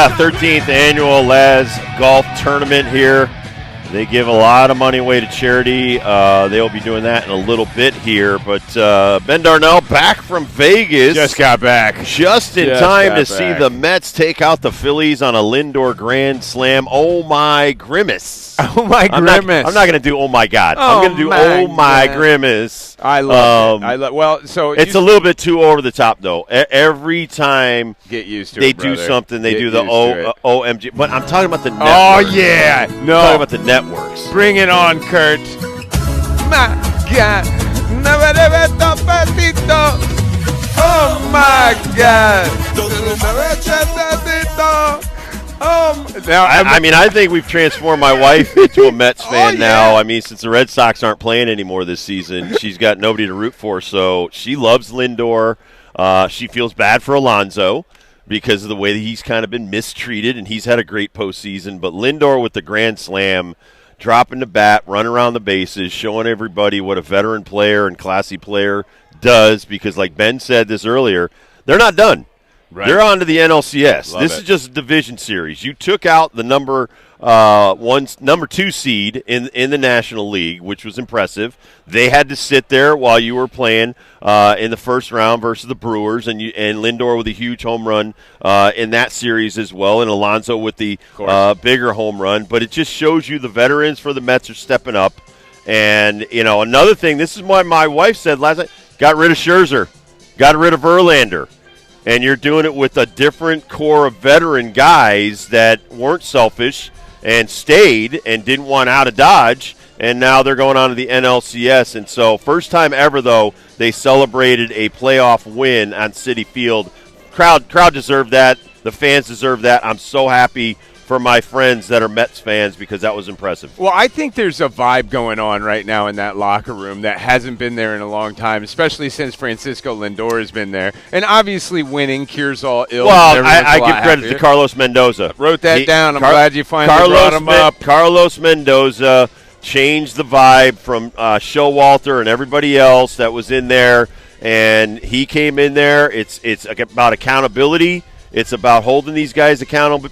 Yeah, 13th annual Laz Golf Tournament here. They give a lot of money away to charity. They'll be doing that in a little bit here. But Ben Darnell back from Vegas. Just got back. Just in time to see the Mets take out the Phillies on a Lindor Grand Slam. Oh, my grimace. Oh, my grimace. I'm not going to do oh, my God. Oh, I'm going to do oh, my grimace. I love it. So it's a little bit too over the top, though. Every time get used to they it, do brother. something, they Get do the used to it. OMG. But I'm talking about the networks. Oh, yeah. No. I'm talking about the networks. Bring it on, Kurt. My God. Oh, my God. Now, I think we've transformed my wife into a Mets fan now. I mean, since the Red Sox aren't playing anymore this season, she's got nobody to root for. So she loves Lindor. She feels bad for Alonso because of the way that he's kind of been mistreated, and he's had a great postseason. But Lindor with the Grand Slam, dropping the bat, running around the bases, showing everybody what a veteran player and classy player does. Because like Ben said this earlier, they're not done. Right. They're on to the NLCS. This is just a division series. You took out the number 2 seed in the National League, which was impressive. They had to sit there while you were playing in the first round versus the Brewers, and Lindor with a huge home run in that series as well, and Alonso with the bigger home run. But it just shows you the veterans for the Mets are stepping up. And another thing, this is why my wife said last night, got rid of Scherzer, got rid of Verlander. And you're doing it with a different core of veteran guys that weren't selfish and stayed and didn't want out of Dodge, and now they're going on to the NLCS. And so first time ever, though, they celebrated a playoff win on Citi Field. Crowd deserved that. The fans deserve that. I'm so happy for my friends that are Mets fans because that was impressive. Well, I think there's a vibe going on right now in that locker room that hasn't been there in a long time, especially since Francisco Lindor has been there. And obviously winning cures all ills. Well, I give credit to Carlos Mendoza. Wrote that down. I'm glad you finally brought him up. Carlos Mendoza changed the vibe from Showalter and everybody else that was in there, and he came in there. It's about accountability. It's about holding these guys accountable.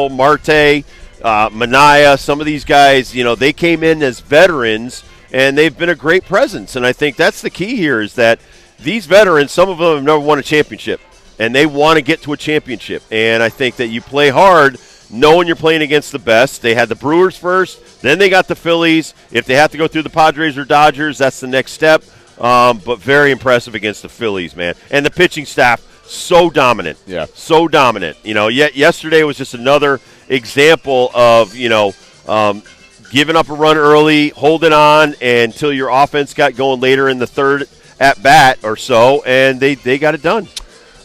Marte, Manaea, some of these guys, they came in as veterans, and they've been a great presence. And I think that's the key here is that these veterans, some of them have never won a championship, and they want to get to a championship. And I think that you play hard knowing you're playing against the best. They had the Brewers first, then they got the Phillies. If they have to go through the Padres or Dodgers, that's the next step. But very impressive against the Phillies, man. And the pitching staff, so dominant. Yeah. So dominant. Yet yesterday was just another example of, giving up a run early, holding on until your offense got going later in the third at bat or so, and they got it done.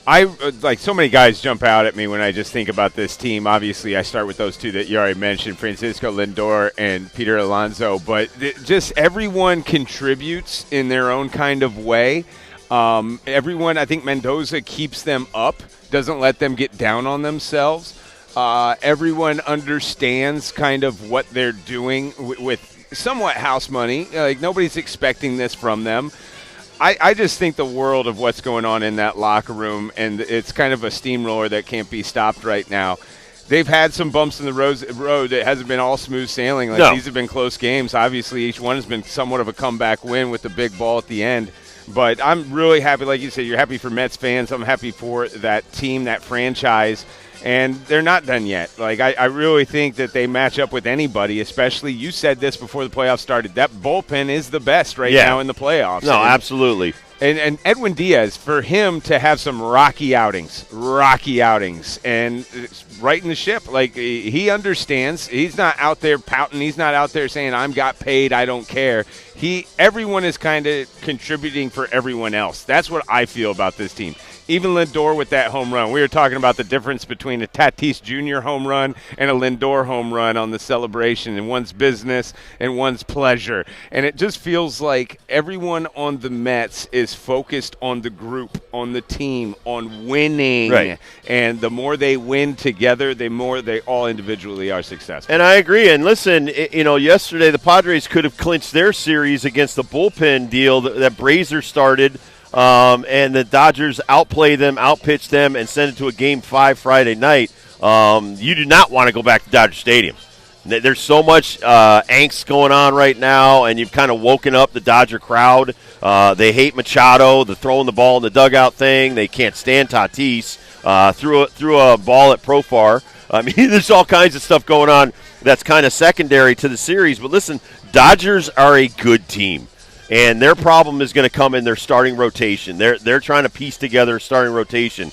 So many guys jump out at me when I just think about this team. Obviously, I start with those two that you already mentioned, Francisco Lindor and Peter Alonso, but just everyone contributes in their own kind of way. Everyone, I think Mendoza keeps them up, doesn't let them get down on themselves. Everyone understands kind of what they're doing with somewhat house money. Like nobody's expecting this from them. I just think the world of what's going on in that locker room, and it's kind of a steamroller that can't be stopped right now. They've had some bumps in the road. It hasn't been all smooth sailing. These have been close games. Obviously, each one has been somewhat of a comeback win with the big ball at the end. But I'm really happy, like you said, you're happy for Mets fans. I'm happy for that team, that franchise. And they're not done yet. I really think that they match up with anybody, especially, you said this before the playoffs started, that bullpen is the best now in the playoffs. No, absolutely. And Edwin Diaz, for him to have some rocky outings, and right in the ship. He understands. He's not out there pouting. He's not out there saying, I'm got paid, I don't care. Everyone is kind of contributing for everyone else. That's what I feel about this team. Even Lindor with that home run. We were talking about the difference between a Tatis Jr. home run and a Lindor home run on the celebration, and one's business and one's pleasure. And it just feels like everyone on the Mets is focused on the group, on the team, on winning. Right. And the more they win together, the more they all individually are successful. And I agree. And listen, yesterday the Padres could have clinched their series against the bullpen deal that Brazier started. And the Dodgers outplay them, outpitch them, and send it to a Game 5 Friday night. you do not want to go back to Dodger Stadium. There's so much angst going on right now, and you've kind of woken up the Dodger crowd. They hate Machado, the throwing the ball in the dugout thing. They can't stand Tatis. Threw a ball at Profar. I mean, there's all kinds of stuff going on that's kind of secondary to the series. But listen, Dodgers are a good team, and their problem is going to come in their starting rotation. They're trying to piece together a starting rotation.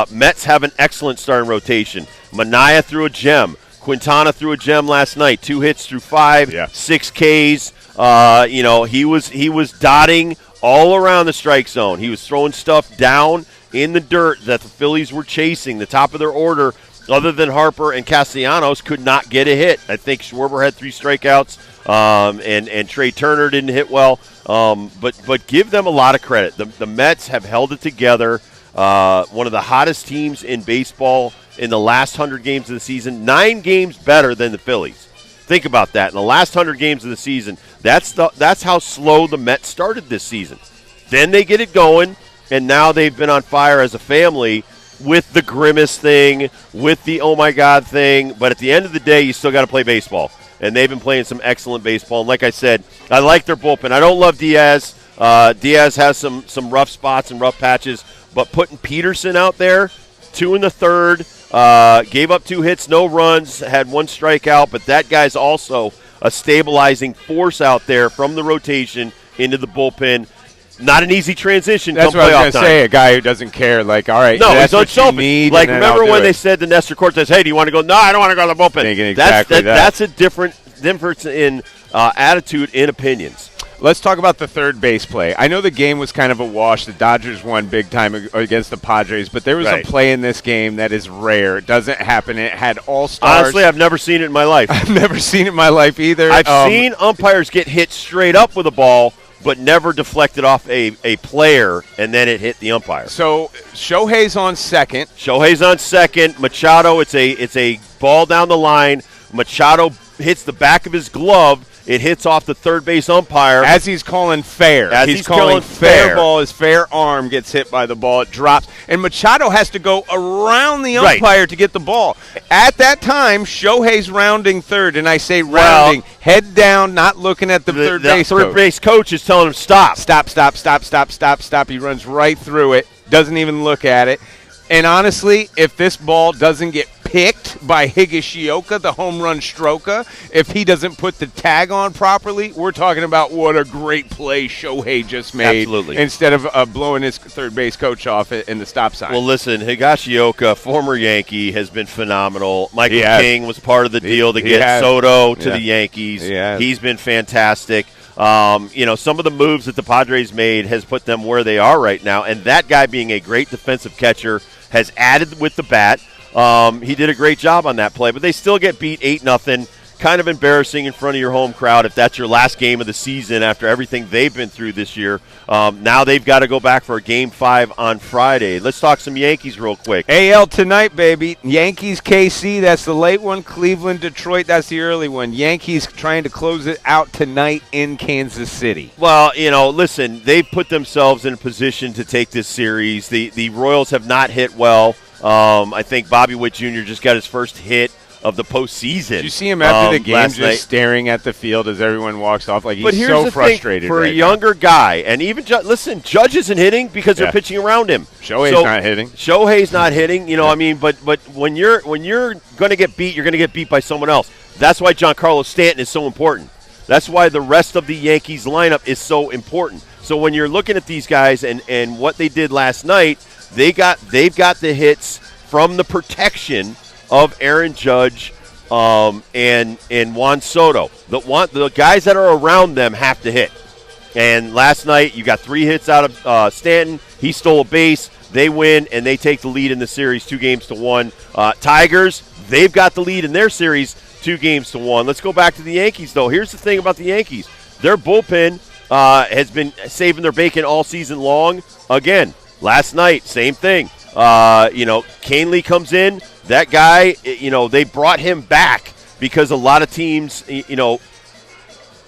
Mets have an excellent starting rotation. Manaea threw a gem. Quintana threw a gem last night. 2 hits through 5, 6 Ks. He was dotting all around the strike zone. He was throwing stuff down in the dirt that the Phillies were chasing. The top of their order, other than Harper and Castellanos, could not get a hit. I think Schwarber had 3 strikeouts, and Trey Turner didn't hit well. But give them a lot of credit. The Mets have held it together. One of the hottest teams in baseball in the last 100 games of the season, 9 games better than the Phillies. Think about that. In the last 100 games of the season, that's how slow the Mets started this season. Then they get it going, and now they've been on fire as a family with the grimace thing, with the oh my God thing. But at the end of the day, you still got to play baseball. And they've been playing some excellent baseball. And like I said, I like their bullpen. I don't love Diaz. Diaz has some rough spots and rough patches. But putting Peterson out there, 2 in the third, gave up 2 hits, no runs, had 1 strikeout. But that guy's also a stabilizing force out there from the rotation into the bullpen. Not an easy transition. That's what I was going to say. A guy who doesn't care, like, all right, no, that's what you need. Like, remember when they said to Nestor Cortez, "Hey, do you want to go?" No, I don't want to go to the bullpen. Thinking exactly that's a difference in attitude and opinions. Let's talk about the third base play. I know the game was kind of a wash. The Dodgers won big time against the Padres, but there was a play in this game that is rare. It doesn't happen. It had all-stars. Honestly, I've never seen it in my life. I've never seen it in my life either. I've seen umpires get hit straight up with a ball, but never deflected off a player, and then it hit the umpire. So Shohei's on second. Machado, it's a ball down the line. Machado hits the back of his glove. It hits off the third base umpire. As he's calling fair. He's calling fair ball. His fair arm gets hit by the ball. It drops. And Machado has to go around the umpire to get the ball. At that time, Shohei's rounding third. And I say rounding. Head down, not looking at the third base coach. The third base coach is telling him stop. Stop. He runs right through it. Doesn't even look at it. And honestly, if this ball doesn't get picked by Higashioka, the home run stroker, if he doesn't put the tag on properly, we're talking about what a great play Shohei just made. Absolutely. Instead of blowing his third base coach off in the stop sign. Well, listen, Higashioka, former Yankee, has been phenomenal. Michael King was part of the deal to get Soto to the Yankees. He's been fantastic. Some of the moves that the Padres made has put them where they are right now, and that guy being a great defensive catcher has added with the bat. He did a great job on that play, but they still get beat 8-0. Kind of embarrassing in front of your home crowd if that's your last game of the season after everything they've been through this year. Now they've got to go back for a Game 5 on Friday. Let's talk some Yankees real quick. AL tonight, baby. Yankees, KC, that's the late one. Cleveland, Detroit, that's the early one. Yankees trying to close it out tonight in Kansas City. Well, listen, they've put themselves in a position to take this series. The Royals have not hit well. I think Bobby Witt Jr. just got his first hit of the postseason. Did you see him after the game just staring at the field as everyone walks off? Like, he's so frustrated for a younger guy. And even, Judge isn't hitting because they're pitching around him. Shohei's not hitting. Shohei's not hitting, but when you're going to get beat, you're going to get beat by someone else. That's why Giancarlo Stanton is so important. That's why the rest of the Yankees lineup is so important. So when you're looking at these guys and what they did last night, they've got the hits from the protection of Aaron Judge and Juan Soto. The guys that are around them have to hit. And last night you got 3 hits out of Stanton. He stole a base. They win, and they take the lead in the series 2-1. Tigers, they've got the lead in their series 2-1. Let's go back to the Yankees, though. Here's the thing about the Yankees. Their bullpen has been saving their bacon all season long. Again, last night, same thing. Canely comes in. That guy, they brought him back because a lot of teams,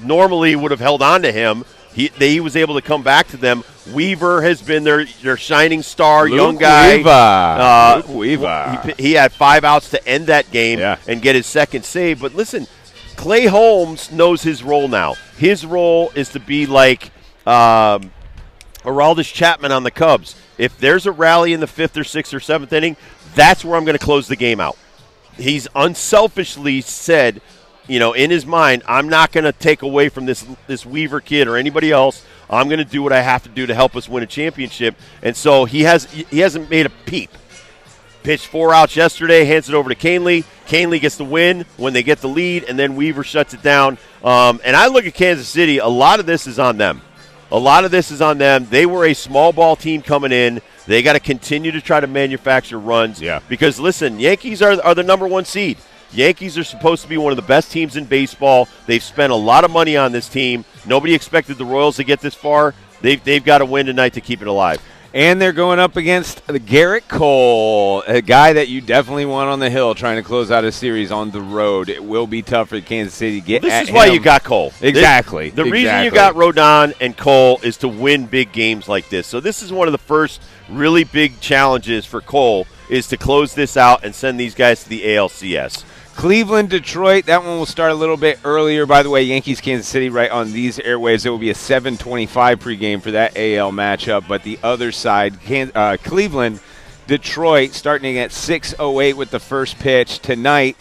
normally would have held on to him he was able to come back to them. Weaver has been their shining star, Luke young guy. Luke Weaver. He had 5 outs to end that game and get his second save. But listen, Clay Holmes knows his role now. His role is to be like Aroldis Chapman on the Cubs. If there's a rally in the 5th or 6th or 7th inning, that's where I'm going to close the game out. He's unselfishly said, in his mind, I'm not going to take away from this Weaver kid or anybody else. I'm going to do what I have to do to help us win a championship. And so he hasn't made a peep. Pitched 4 outs yesterday, hands it over to Canely. Canely gets the win when they get the lead, and then Weaver shuts it down. And I look at Kansas City, a lot of this is on them. They were a small ball team coming in. They got to continue to try to manufacture runs. Yeah. Because, listen, Yankees are the number 1 seed. Yankees are supposed to be one of the best teams in baseball. They've spent a lot of money on this team. Nobody expected the Royals to get this far. They've got to win tonight to keep it alive. And they're going up against Garrett Cole, a guy that you definitely want on the hill trying to close out a series on the road. It will be tough for Kansas City to get This at is why him. you got Cole. Exactly. The reason you got Rodon and Cole is to win big games like this. So this is one of the first really big challenges for Cole is to close this out and send these guys to the ALCS. Cleveland, Detroit, that one will start a little bit earlier. By the way, Yankees, Kansas City, right on these airwaves. It will be a 7:25 pregame for that AL matchup. But the other side, Cleveland, Detroit, starting at 6:08 with the first pitch tonight.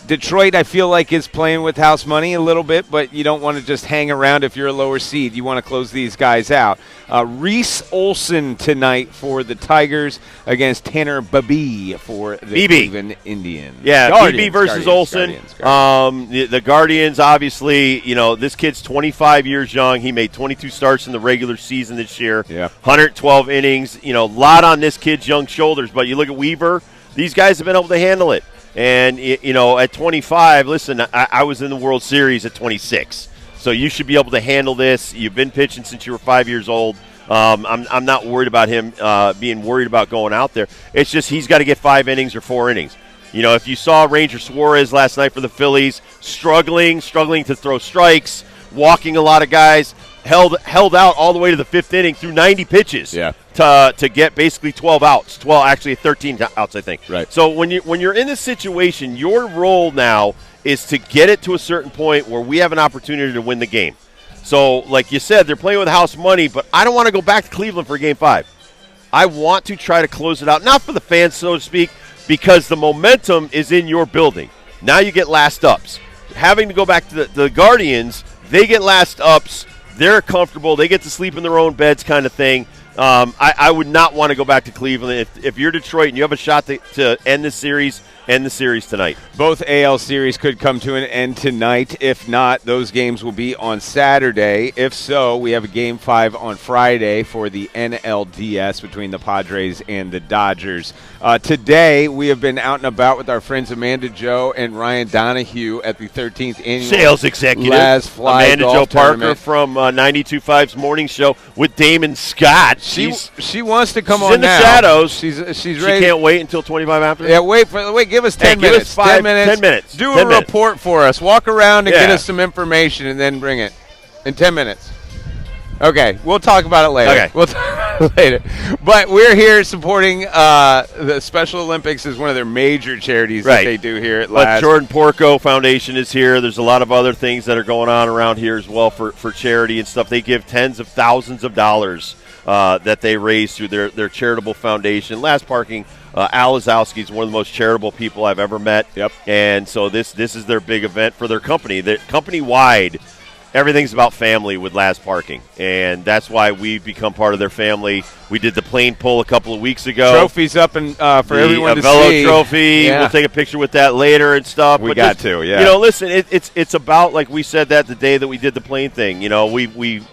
Detroit, I feel like, is playing with house money a little bit, but you don't want to just hang around if you're a lower seed. You want to close these guys out. Reese Olson tonight for the Tigers against Tanner Bibee for the Cleveland Indians. Yeah, Bibee versus Olson. Guardians. The Guardians, obviously, this kid's 25 years young. He made 22 starts in the regular season this year. Yeah. 112 innings. A lot on this kid's young shoulders. But you look at Weaver, these guys have been able to handle it. And, at 25, listen, I was in the World Series at 26. So you should be able to handle this. You've been pitching since you were 5 years old. I'm not worried about him being worried about going out there. It's just he's got to get 5 innings or 4 innings. If you saw Ranger Suarez last night for the Phillies, struggling to throw strikes, walking a lot of guys, held out all the way to the 5th inning through 90 pitches. Yeah. To get basically 12 outs. 13 outs, I think. Right. So when you're in this situation, your role now is to get it to a certain point where we have an opportunity to win the game. So, like you said, they're playing with house money, but I don't want to go back to Cleveland for Game 5. I want to try to close it out, not for the fans, so to speak, because the momentum is in your building. Now you get last ups. Having to go back to the Guardians, they get last ups. They're comfortable. They get to sleep in their own beds kind of thing. I would not want to go back to Cleveland. If you're Detroit and you have a shot to end the series tonight. Both AL series could come to an end tonight. If not, those games will be on Saturday. If so, we have a Game 5 on Friday for the NLDS between the Padres and the Dodgers. Today, we have been out and about with our friends Amanda Joe and Ryan Donahue at the 13th Annual Sales Executive Laz Fly Amanda Golf Joe Parker Tournament. from 92.5's Morning Show with Damon Scott. She wants to come she's on in the now. shadows. She's She ready. can't wait until 25 after? Yeah, wait, give us 10 give minutes. us 5, 10 minutes. Do 10 a minutes. report for us. Walk around and get Yeah. us some information and then bring it in 10 minutes. Okay, we'll talk about it later. Okay. We'll talk about it later. But we're here supporting the Special Olympics is one of their major charities that Right. they do here at But Laz. Jordan Porco Foundation is here. There's a lot of other things that are going on around here as well for charity and stuff. They give tens of thousands of dollars that they raise through their charitable foundation. Last Parking, Al Lazowski is one of the most charitable people I've ever met. Yep. And so this is their big event for their company. The company-wide, everything's about family with Laz Parking, and that's why we've become part of their family. We did the plane pull a couple of weeks ago. Trophies up and for everyone to Avello see. trophy. Yeah. We'll take a picture with that later and stuff. We But got just, to, yeah. Listen, it's about, like we said that the day that we did the plane thing. We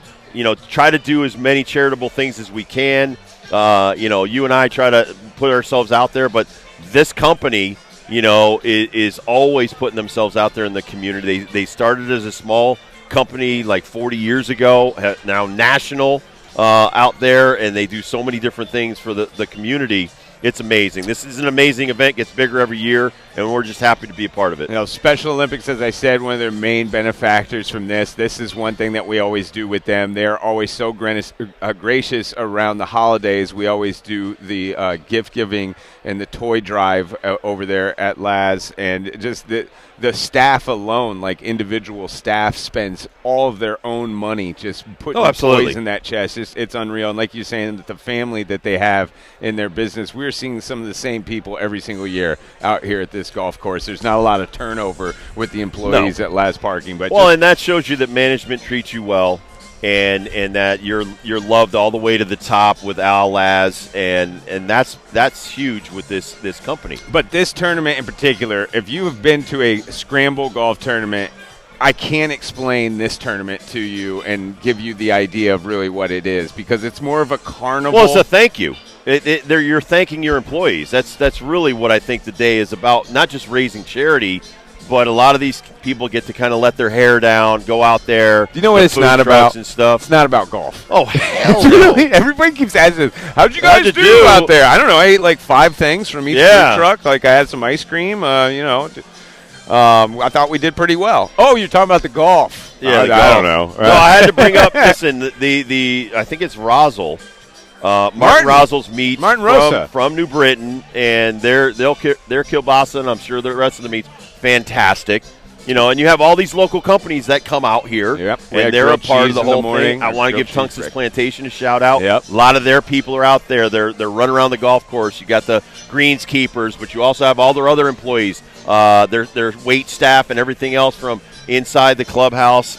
try to do as many charitable things as we can. You and I try to put ourselves out there, but this company, is always putting themselves out there in the community. They started as a small company like 40 years ago, now national out there, and they do so many different things for the community. It's amazing. This is an amazing event. Gets bigger every year, and we're just happy to be a part of it. You know, Special Olympics, as I said, one of their main benefactors from this. This is one thing that we always do with them. They're always so gracious around the holidays. We always do the gift giving and the toy drive over there at Laz, and just the staff alone, like individual staff, spends all of their own money just putting toys in that chest. It's unreal. And like you're saying, that the family that they have in their business, we're seeing some of the same people every single year out here at this golf course. There's not a lot of turnover with the employees at Laz Parking. But and that shows you that management treats you well. And that you're loved all the way to the top with Al Laz, and that's huge with this company. But this tournament in particular, if you have been to a scramble golf tournament, I can't explain this tournament to you and give you the idea of really what it is, because it's more of a carnival. Well, it's a thank you. You're thanking your employees. That's really what I think the day is about. Not just raising charity, but a lot of these people get to kind of let their hair down, go out there. You know what it's not about? And stuff. It's not about golf. Oh, hell no. Everybody keeps asking, how'd you guys do out there? I don't know. I ate like 5 things from each food truck. Like I had some ice cream, I thought we did pretty well. Oh, you're talking about the golf. Yeah, I don't know. No, I had to bring up, listen, the I think it's Rosal. Martin Rosal's meat from New Britain, and their kielbasa, and I'm sure the rest of the meat's fantastic. You know, and you have all these local companies that come out here, and they're a part of the whole thing. I want to give Tunxus Plantation a shout out. Yep. A lot of their people are out there. They're running around the golf course. You got the greenskeepers, but you also have all their other employees, their wait staff and everything else from inside the clubhouse.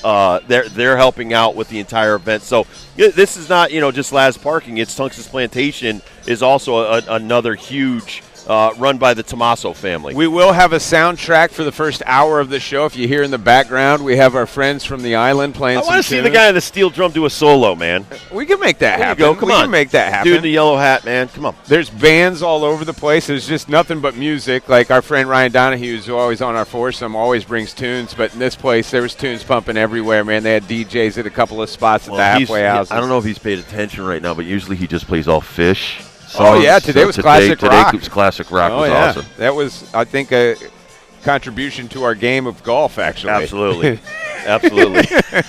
They're helping out with the entire event. So this is not just Laz Parking. It's Tunxus Plantation is also another huge. Run by the Tomaso family. We will have a soundtrack for the first hour of the show. If you hear in the background, we have our friends from the island playing some tunes. I want to see the guy in the steel drum do a solo, man. We can make that happen. Come on. We can make that happen. Dude in the yellow hat, man. Come on. There's bands all over the place. There's just nothing but music. Like our friend Ryan Donahue, who's always on our foursome, always brings tunes. But in this place, there was tunes pumping everywhere, man. They had DJs at a couple of spots at the halfway houses. I don't know if he's paid attention right now, but usually he just plays all Fish. Today was classic rock. Today was classic rock. Was awesome. That was, I think, a contribution to our game of golf, actually. Absolutely.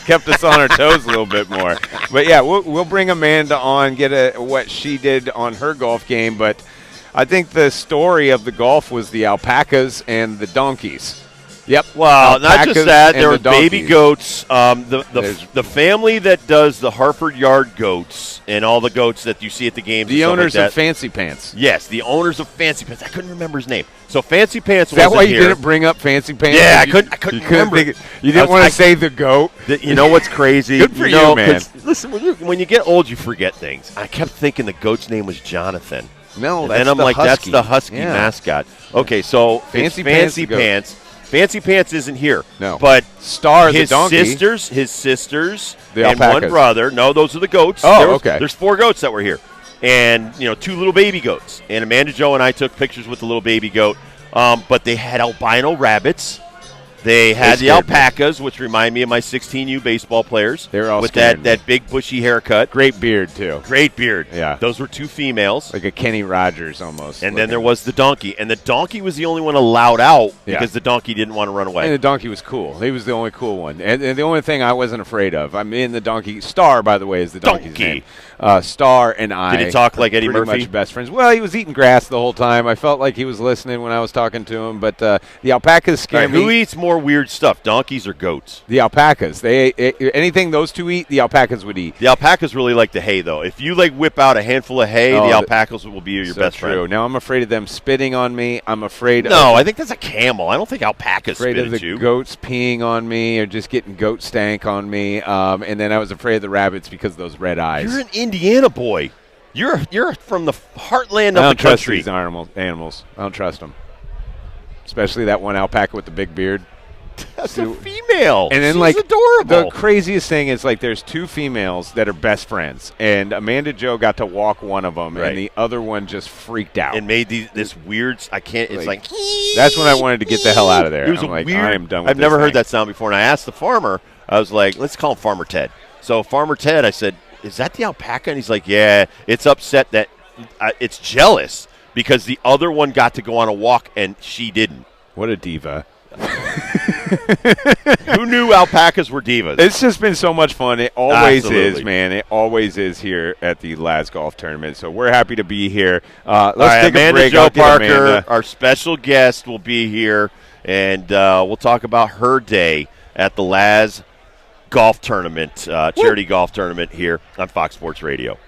Kept us on our toes a little bit more. But, yeah, we'll bring Amanda on, get what she did on her golf game. But I think the story of the golf was the alpacas and the donkeys. Yep. Well, not just that. There were baby goats. The family that does the Harford Yard goats and all the goats that you see at the games. The owners like of Fancy Pants. Yes, the owners of Fancy Pants. I couldn't remember his name. So Fancy Pants was here. Is that why you didn't bring up Fancy Pants? Yeah, I couldn't remember. You didn't want to say the goat? You know what's crazy? Good for you, man. Listen, when you get old, you forget things. I kept thinking the goat's name was Jonathan. No, that's the Husky. That's the Husky mascot. Okay, so Fancy Pants. Fancy Pants isn't here. No. But Star the donkey. His sisters, the and alpacas. one brother. No, those are the goats. Okay. There's 4 goats that were here. And, 2 little baby goats. And Amanda Jo and I took pictures with the little baby goat. But they had albino rabbits. They had the alpacas, which remind me of my 16U baseball players. They were all with that big bushy haircut. Great beard, too. Great beard. Yeah. Those were 2 females. Like a Kenny Rogers almost. And then there was the donkey. And the donkey was the only one allowed out because the donkey didn't want to run away. And the donkey was cool. He was the only cool one. And the only thing I wasn't afraid of. I'm in the donkey. Star, by the way, is the donkey's name. Star and I. Did he talk like Eddie Murphy? Pretty much best friends. Well, he was eating grass the whole time. I felt like he was listening when I was talking to him. But the alpacas scared me. Who eats more weird stuff, donkeys or goats? The alpacas. Anything those two eat, the alpacas would eat. The alpacas really like the hay, though. If you whip out a handful of hay, the alpacas will be your best friend. Now I'm afraid of them spitting on me. I'm afraid. No, I think that's a camel. I don't think alpacas spit at you. Afraid of the goats peeing on me or just getting goat stank on me. And then I was afraid of the rabbits because of those red eyes. You're an Indiana boy. You're from the heartland of the country. I don't trust these animals. I don't trust them. Especially that one alpaca with the big beard. That's a female. And then, she's adorable. The craziest thing is, there's 2 females that are best friends. And Amanda Jo got to walk one of them, and the other one just freaked out. And made this weird, it's like. That's when I wanted to get the hell out of there. It was weird. I am done with I've never heard that sound before. And I asked the farmer, I was like, let's call him Farmer Ted. So Farmer Ted, I said, is that the alpaca? And he's like, yeah, it's upset that it's jealous because the other one got to go on a walk and she didn't. What a diva. Who knew alpacas were divas? It's just been so much fun. It always Absolutely. is, man. It always is here at the Laz Golf Tournament. So we're happy to be here. Let's All right, take Amanda a break. Jo I'll get Parker, Amanda. our special guest, will be here, and we'll talk about her day at the Laz Golf Tournament, charity golf tournament here on Fox Sports Radio.